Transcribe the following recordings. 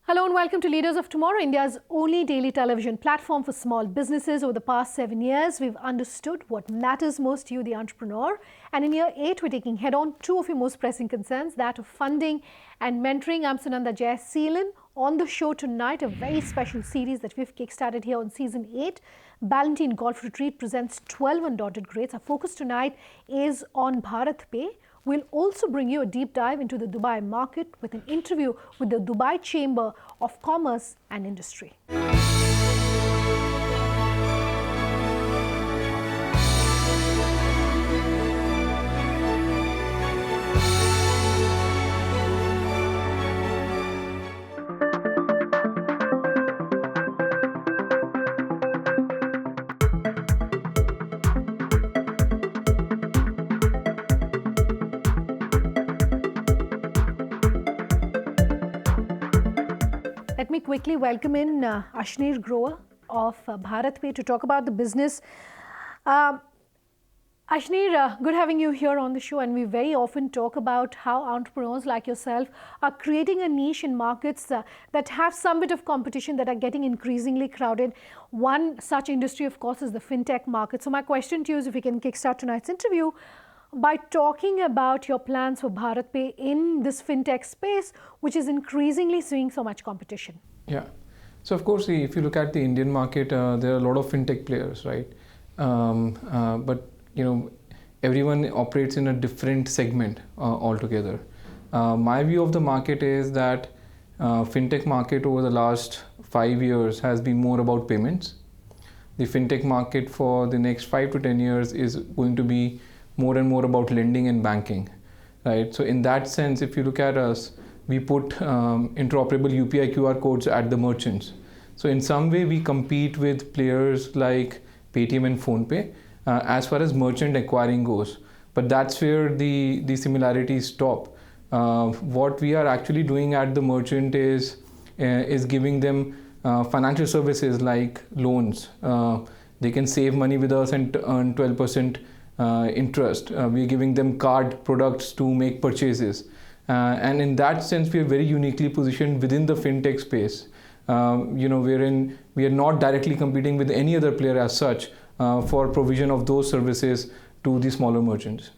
Hello and welcome to Leaders of Tomorrow, India's only daily television platform for small businesses. Over the past 7 years, we've understood what matters most to you, the entrepreneur. And in year 8, we're taking head-on 2 of your most pressing concerns, that of funding and mentoring. I'm Sunanda Jayasheelan. On the show tonight, a very special series that we've kickstarted here on season 8. Ballantine Golf Retreat presents 12 Undaunted Greats. Our focus tonight is on BharatPe. We'll also bring you a deep dive into the Dubai market with an interview with the Dubai Chamber of Commerce and Industry. Let me quickly welcome in Ashneer Grover of BharatPe to talk about the business. Ashneer, good having you here on the show, and we very often talk about how entrepreneurs like yourself are creating a niche in markets that have some bit of competition, that are getting increasingly crowded. One such industry, of course, is the fintech market. So my question to you is if we can kickstart tonight's interview by talking about your plans for BharatPe in this fintech space, which is increasingly seeing so much competition. Yeah. So of course, if you look at the Indian market, there are a lot of fintech players, right? But everyone operates in a different segment altogether. My view of the market is that fintech market over the last 5 years has been more about payments. The fintech market for the next 5 to 10 years is going to be more and more about lending and banking, right? So in that sense, if you look at us, we put interoperable UPI QR codes at the merchants. So in some way, we compete with players like Paytm and PhonePe as far as merchant acquiring goes. But that's where the similarities stop. What we are actually doing at the merchant is giving them financial services like loans. They can save money with us and earn 12% interest. We are giving them card products to make purchases. And in that sense, we are very uniquely positioned within the fintech space. Wherein we are not directly competing with any other player as such for provision of those services to the smaller merchants.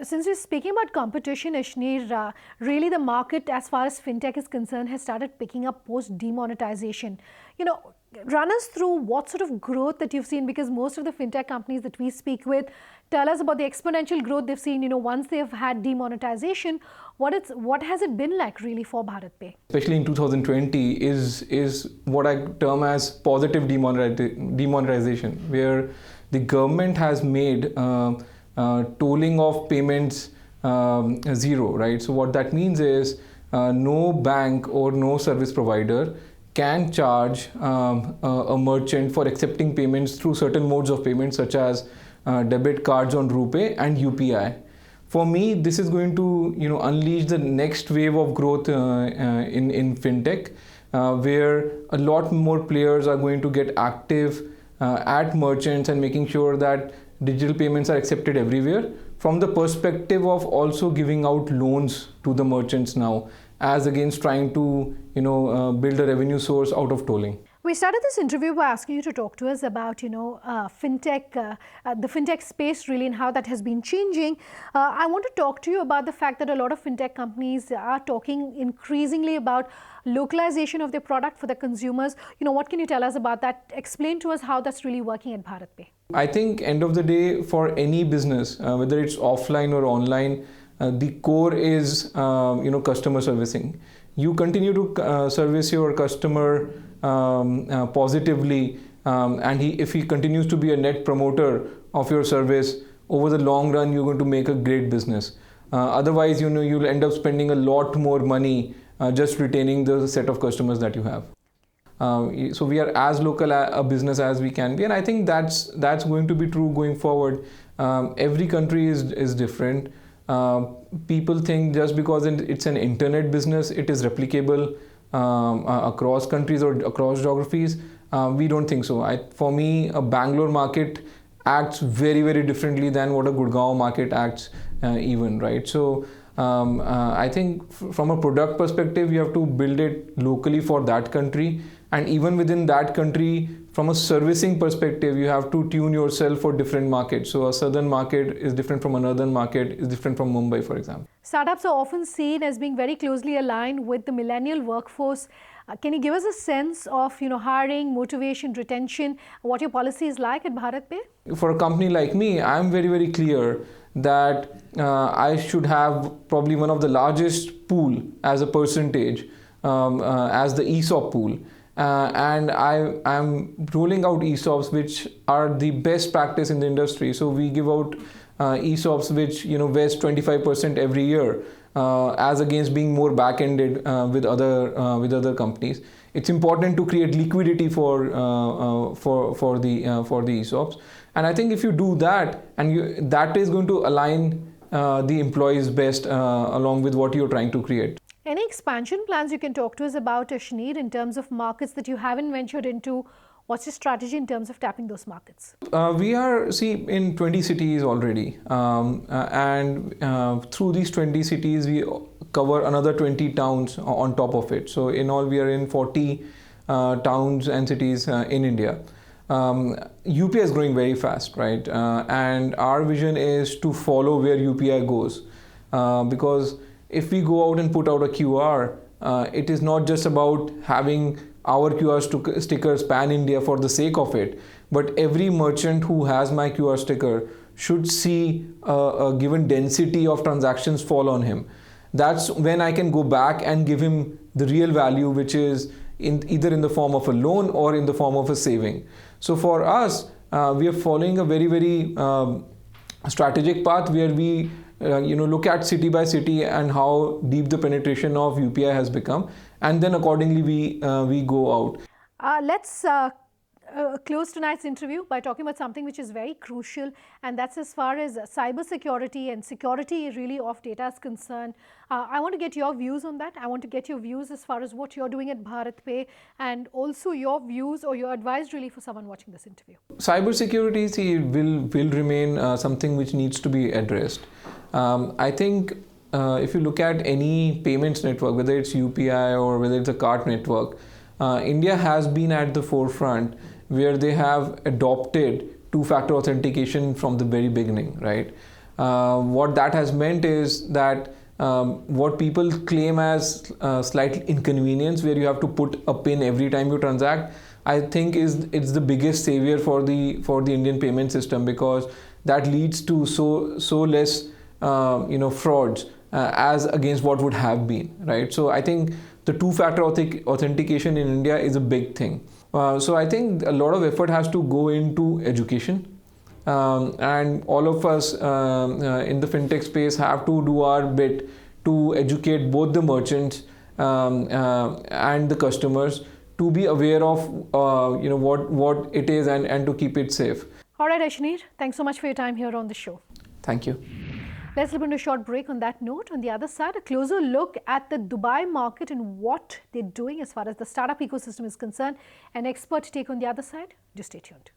Since we're speaking about competition, Ashneer, really the market as far as fintech is concerned has started picking up post demonetization. Run us through what sort of growth that you've seen, because most of the fintech companies that we speak with tell us about the exponential growth they've seen, once they've had demonetization. What has it been like really for BharatPe? Especially in 2020 is what I term as positive demonetization, where the government has made tolling of payments zero, right? So what that means is no bank or no service provider can charge a merchant for accepting payments through certain modes of payment, such as debit cards on RuPay and UPI. For me, this is going to unleash the next wave of growth in fintech, where a lot more players are going to get active at merchants and making sure that digital payments are accepted everywhere, from the perspective of also giving out loans to the merchants now, as against trying to build a revenue source out of tolling. We started this interview by asking you to talk to us about fintech, the fintech space really, and how that has been changing. I want to talk to you about the fact that a lot of fintech companies are talking increasingly about localization of their product for the consumers. What can you tell us about that? Explain to us how that's really working at BharatPe. I think end of the day, for any business, whether it's offline or online, the core is customer servicing. You continue to service your customer positively, and if he continues to be a net promoter of your service, over the long run, you're going to make a great business. Otherwise, you'll end up spending a lot more money just retaining the set of customers that you have. So we are as local a business as we can be, and I think that's going to be true going forward. Every country is different. People think just because it's an internet business, it is replicable across countries or across geographies. We don't think so. For me, a Bangalore market acts very, very differently than what a Gurgaon market acts even, right? So I think from a product perspective, you have to build it locally for that country. And even within that country, from a servicing perspective, you have to tune yourself for different markets. So a southern market is different from a northern market, is different from Mumbai, for example. Startups are often seen as being very closely aligned with the millennial workforce. Can you give us a sense of hiring, motivation, retention, what your policy is like at BharatPe? For a company like me, I'm very, very clear that I should have probably one of the largest pool as a percentage as the ESOP pool. And I'm rolling out ESOPs which are the best practice in the industry. So we give out ESOPs which vest 25% every year, as against being more back-ended with other companies. It's important to create liquidity for the ESOPs, and I think if you do that, and that is going to align the employees best along with what you're trying to create. Any expansion plans you can talk to us about, Ashneer, in terms of markets that you haven't ventured into? What's your strategy in terms of tapping those markets? We are, in 20 cities already. And through these 20 cities, we cover another 20 towns on top of it. So in all, we are in 40 towns and cities in India. UPI is growing very fast, right? And our vision is to follow where UPI goes. Because if we go out and put out a QR, it is not just about having our QR stickers pan-India for the sake of it, but every merchant who has my QR sticker should see a given density of transactions fall on him. That's when I can go back and give him the real value, which is either in the form of a loan or in the form of a saving. So for us, we are following a very, very strategic path where we look at city by city and how deep the penetration of UPI has become, and then accordingly we go out. Let's close tonight's interview by talking about something which is very crucial, and that's as far as cyber security and security really of data is concerned. I want to get your views on that. I want to get your views as far as what you're doing at BharatPe, and also your views or your advice really for someone watching this interview. Cyber security will remain something which needs to be addressed. I think if you look at any payments network, whether it's UPI or whether it's a card network, India has been at the forefront where they have adopted two-factor authentication from the very beginning, right? What that has meant is that what people claim as slight inconvenience, where you have to put a PIN every time you transact, I think it's the biggest savior for the Indian payment system, because that leads to so less frauds as against what would have been, right? So I think the two-factor authentication in India is a big thing. So I think a lot of effort has to go into education, and all of us in the fintech space have to do our bit to educate both the merchants and the customers to be aware of what it is and to keep it safe. All right, Ashneer, thanks so much for your time here on the show. Thank you. Let's slip into a short break. On that note, on the other side, a closer look at the Dubai market and what they're doing as far as the startup ecosystem is concerned. An expert take on the other side. Just stay tuned.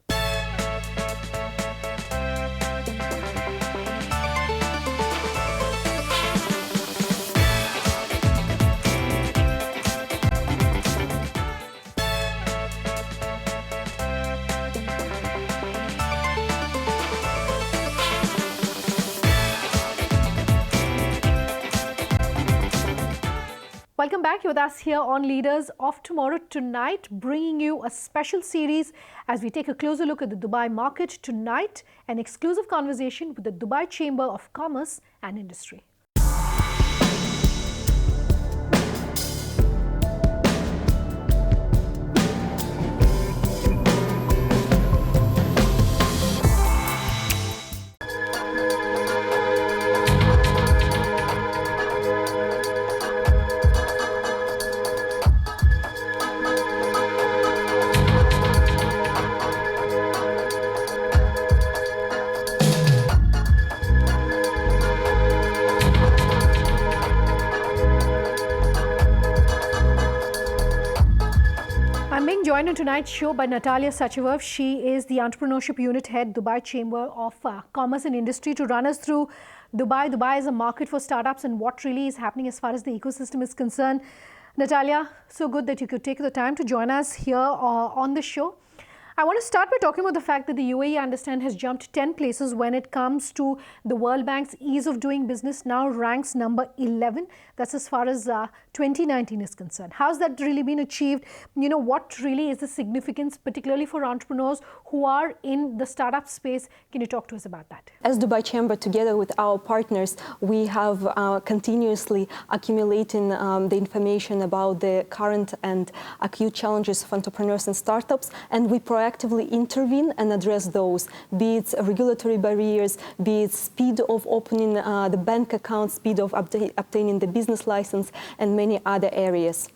Welcome back. You're with us here on Leaders of Tomorrow. Tonight, bringing you a special series as we take a closer look at the Dubai market. Tonight, an exclusive conversation with the Dubai Chamber of Commerce and Industry. joined on tonight's show by Natalia Sycheva. She is the Entrepreneurship Unit Head, Dubai Chamber of Commerce and Industry, to run us through Dubai. Dubai is a market for startups and what really is happening as far as the ecosystem is concerned. Natalia, so good that you could take the time to join us here on the show. I want to start by talking about the fact that the UAE, I understand, has jumped 10 places when it comes to the World Bank's ease of doing business, now ranks number 11. That's as far as 2019 is concerned. How's that really been achieved? You know, what really is the significance, particularly for entrepreneurs who are in the startup space? Can you talk to us about that? As Dubai Chamber, together with our partners, we have continuously accumulating the information about the current and acute challenges of entrepreneurs and startups, and we proactively intervene and address those, be it regulatory barriers, be it speed of opening the bank account, speed of obtaining the business license, and many other areas.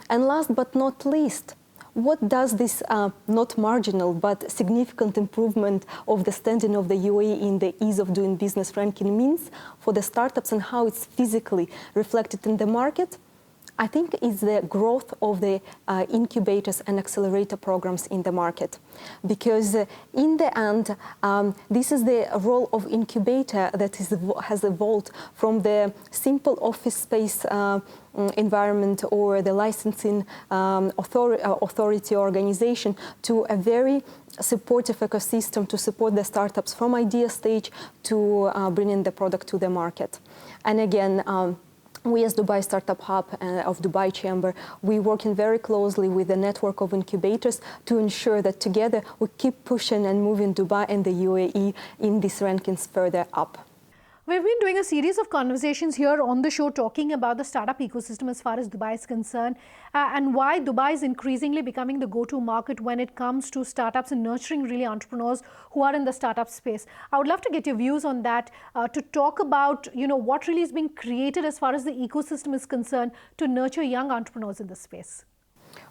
And last but not least, what does this not marginal but significant improvement of the standing of the UAE in the ease of doing business ranking means for the startups and how it's physically reflected in the market? I think it's the growth of the incubators and accelerator programs in the market. Because in the end, this is the role of incubator that has evolved from the simple office space environment or the licensing authority organization to a very supportive ecosystem to support the startups from idea stage to bringing the product to the market. And again, we as Dubai Startup Hub of Dubai Chamber, we working very closely with the network of incubators to ensure that together we keep pushing and moving Dubai and the UAE in these rankings further up. We've been doing a series of conversations here on the show talking about the startup ecosystem as far as Dubai is concerned and why Dubai is increasingly becoming the go-to market when it comes to startups and nurturing really entrepreneurs who are in the startup space. I would love to get your views on that, to talk about, you know, what really is being created as far as the ecosystem is concerned to nurture young entrepreneurs in this space.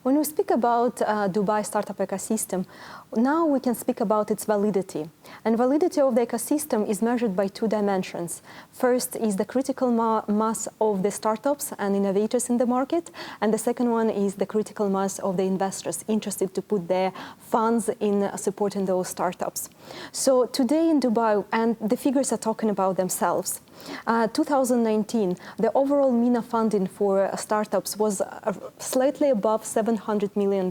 When we speak about Dubai startup ecosystem, now we can speak about its validity. And validity of the ecosystem is measured by two dimensions. First is the critical mass of the startups and innovators in the market. And the second one is the critical mass of the investors interested to put their funds in supporting those startups. So today in Dubai, and the figures are talking about themselves, 2019, the overall MENA funding for startups was slightly above $700 million,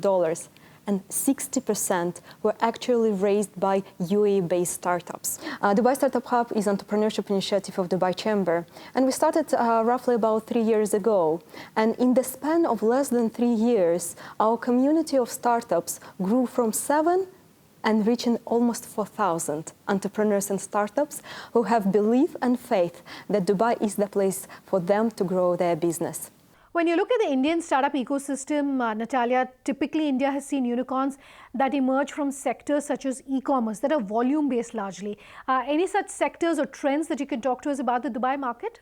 and 60% were actually raised by UAE-based startups. Dubai Startup Hub is entrepreneurship initiative of Dubai Chamber, and we started roughly about 3 years ago. And in the span of less than 3 years, our community of startups grew from 7 and reaching almost 4,000 entrepreneurs and startups who have belief and faith that Dubai is the place for them to grow their business. When you look at the Indian startup ecosystem, Natalia, typically India has seen unicorns that emerge from sectors such as e-commerce that are volume-based largely. Any such sectors or trends that you can talk to us about the Dubai market?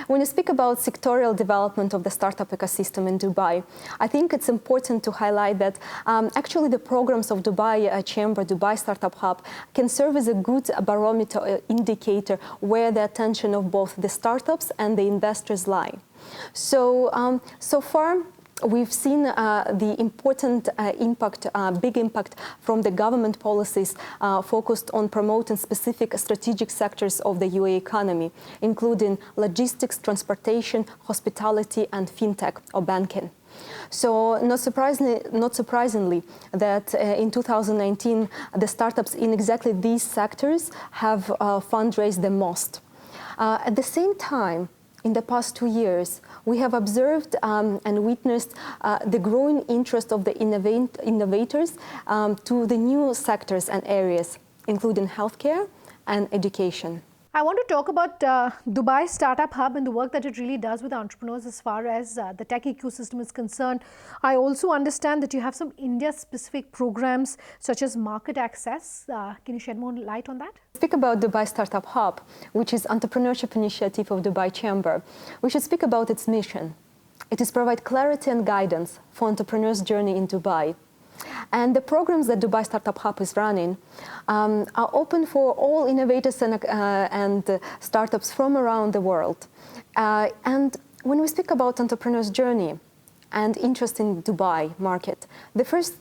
When you speak about sectorial development of the startup ecosystem in Dubai, I think it's important to highlight that actually the programs of Dubai Chamber, Dubai Startup Hub, can serve as a good barometer indicator where the attention of both the startups and the investors lie. So, so far, we've seen the important big impact from the government policies focused on promoting specific strategic sectors of the UAE economy, including logistics, transportation, hospitality, and fintech or banking. So not surprisingly that in 2019, the startups in exactly these sectors have fundraised the most. At the same time, in the past 2 years, we have observed and witnessed the growing interest of the innovators to the new sectors and areas, including healthcare and education. I want to talk about Dubai Startup Hub and the work that it really does with entrepreneurs as far as the tech ecosystem is concerned. I also understand that you have some India-specific programs such as market access. Can you shed more light on that? Speak about Dubai Startup Hub, which is entrepreneurship initiative of Dubai Chamber. We should speak about its mission. It is provide clarity and guidance for entrepreneurs' journey in Dubai. And the programs that Dubai Startup Hub is running are open for all innovators and startups from around the world. And when we speak about entrepreneurs' journey, and interest in Dubai market. The first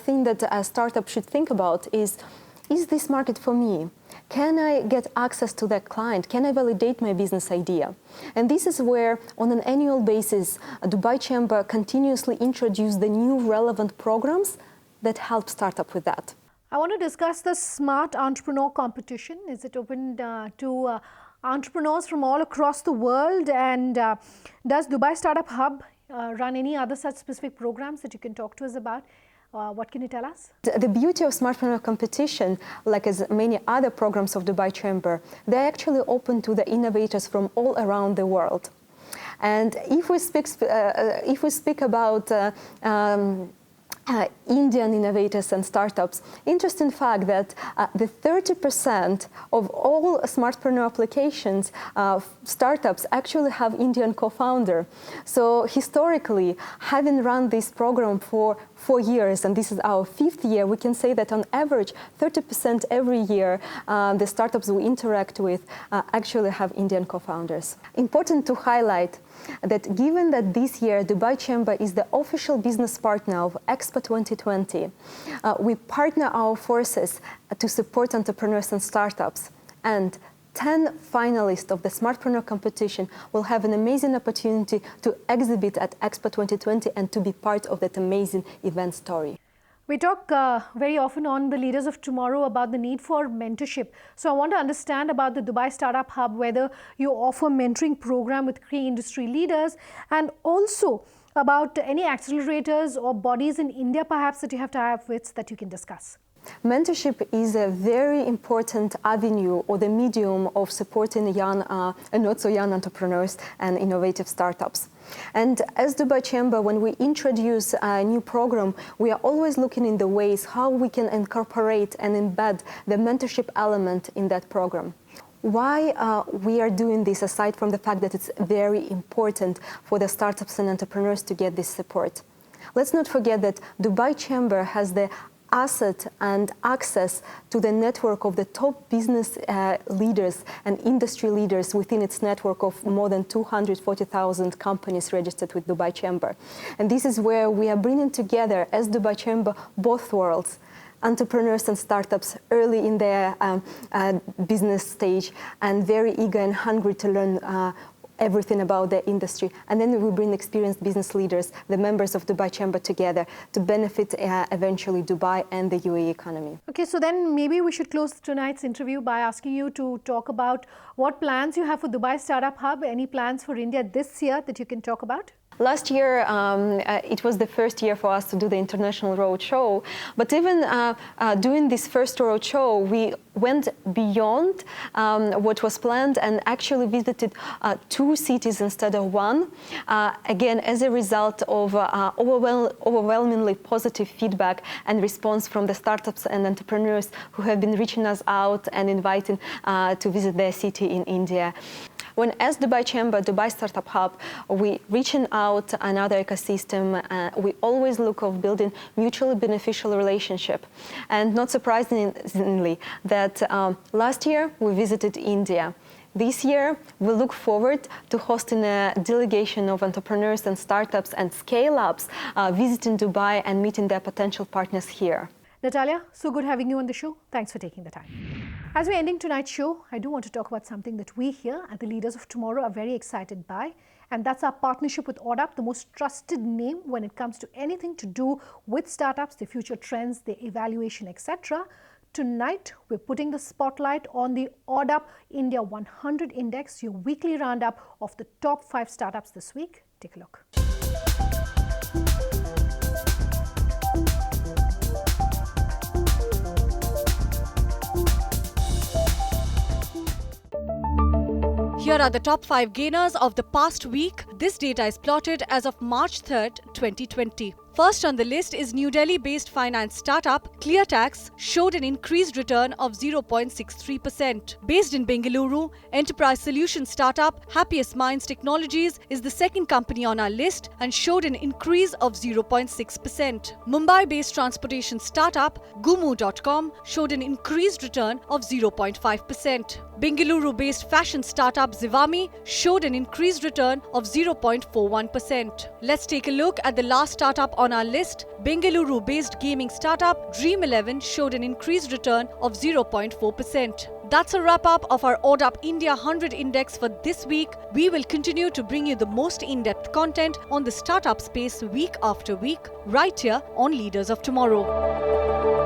thing that a startup should think about is this market for me? Can I get access to that client? Can I validate my business idea? And this is where, on an annual basis, Dubai Chamber continuously introduces the new relevant programs that help startup with that. I want to discuss the Smart Entrepreneur Competition. Is it open to entrepreneurs from all across the world? And does Dubai Startup Hub run any other such specific programs that you can talk to us about? What can you tell us? The beauty of Smartpreneur Competition, like as many other programs of Dubai Chamber, they're actually open to the innovators from all around the world. And if we speak about Indian innovators and startups, interesting fact that the 30% of all Smartpreneur applications, startups actually have Indian co-founder. So historically, having run this program for 4 years, and this is our 5th year, we can say that on average, 30% every year, the startups we interact with actually have Indian co-founders. Important to highlight that given that this year Dubai Chamber is the official business partner of Expo 2020, we partner our forces to support entrepreneurs and startups. And 10 finalists of the Smartpreneur competition will have an amazing opportunity to exhibit at Expo 2020 and to be part of that amazing event story. We talk very often on the Leaders of Tomorrow about the need for mentorship. So I want to understand about the Dubai Startup Hub, whether you offer mentoring program with key industry leaders, and also about any accelerators or bodies in India perhaps that you have to have with that you can discuss. Mentorship is a very important avenue or the medium of supporting young and not so young entrepreneurs and innovative startups. And as Dubai Chamber, when we introduce a new program, we are always looking in the ways how we can incorporate and embed the mentorship element in that program. Why we are doing this, aside from the fact that it's very important for the startups and entrepreneurs to get this support? Let's not forget that Dubai Chamber has the asset and access to the network of the top business leaders and industry leaders within its network of more than 240,000 companies registered with Dubai Chamber. And this is where we are bringing together, as Dubai Chamber, both worlds, entrepreneurs and startups early in their business stage and very eager and hungry to learn everything about the industry. And then we bring experienced business leaders, the members of Dubai Chamber, together to benefit eventually Dubai and the UAE economy. Okay, so then maybe we should close tonight's interview by asking you to talk about what plans you have for Dubai Startup Hub, any plans for India this year that you can talk about? Last year, it was the first year for us to do the international roadshow. But even doing this first roadshow, we went beyond what was planned and actually visited 2 cities instead of 1. Again, as a result of overwhelmingly positive feedback and response from the startups and entrepreneurs who have been reaching us out and inviting to visit their city in India. When as Dubai Chamber, Dubai Startup Hub, we reaching out another ecosystem, we always look of building mutually beneficial relationship. And not surprisingly, that last year we visited India. This year, we look forward to hosting a delegation of entrepreneurs and startups and scale-ups visiting Dubai and meeting their potential partners here. Natalia, so good having you on the show. Thanks for taking the time. As we're ending tonight's show, I do want to talk about something that we here at the Leaders of Tomorrow are very excited by, and that's our partnership with ODUP, the most trusted name when it comes to anything to do with startups, their future trends, their evaluation, etc. Tonight, we're putting the spotlight on the ODUP India 100 Index, your weekly roundup of the top 5 startups this week. Take a look. Here are the top 5 gainers of the past week. This data is plotted as of March 3rd, 2020. First on the list is New Delhi-based finance startup ClearTax showed an increased return of 0.63%. Based in Bengaluru, enterprise solution startup Happiest Minds Technologies is the second company on our list and showed an increase of 0.6%. Mumbai-based transportation startup Gumu.com showed an increased return of 0.5%. Bengaluru-based fashion startup Zivame showed an increased return of 0.41%. Let's take a look at the last startup on our list. Bengaluru-based gaming startup Dream11 showed an increased return of 0.4%. That's a wrap-up of our ODUP India 100 Index for this week. We will continue to bring you the most in-depth content on the startup space week after week, right here on Leaders of Tomorrow.